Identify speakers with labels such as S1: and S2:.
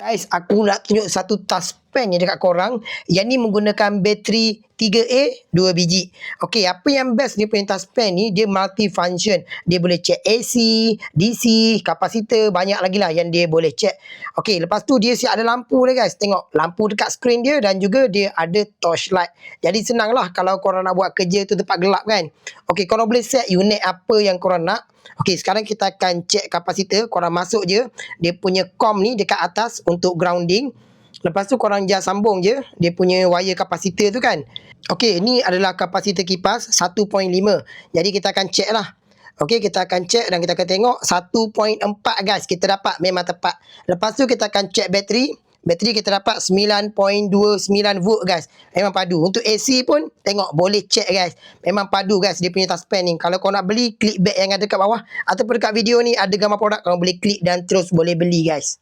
S1: Guys, aku nak tunjuk satu touchpen ni dekat korang. Yang ni menggunakan bateri 3A 2 biji. Okey, apa yang best dia punya touchpen ni, dia multi-function. Dia boleh check AC, DC, kapasitor, banyak lagi lah yang dia boleh check. Okey, lepas tu dia siap ada lampu dia guys. Tengok, lampu dekat skrin dia dan juga dia ada torchlight. Jadi senang lah kalau korang nak buat kerja tu tempat gelap kan. Okey, korang boleh set unit apa yang korang nak. Okey, sekarang kita akan check kapasitor. Korang masuk je, dia punya com ni dekat atas untuk grounding. Lepas tu korang just sambung je dia punya wire kapasitor tu kan. Okey, ni adalah kapasitor kipas 1.5. Jadi kita akan check lah. Okey, kita akan check dan kita akan tengok 1.4 guys. Kita dapat memang tepat. Lepas tu kita akan check bateri. Bateri kita dapat 9.29 volt guys. Memang padu. Untuk AC pun tengok boleh check guys. Memang padu guys dia punya touchpen ni. Kalau kau nak beli, klik back yang ada kat bawah ataupun dekat video ni ada gambar produk, kau boleh klik dan terus boleh beli guys.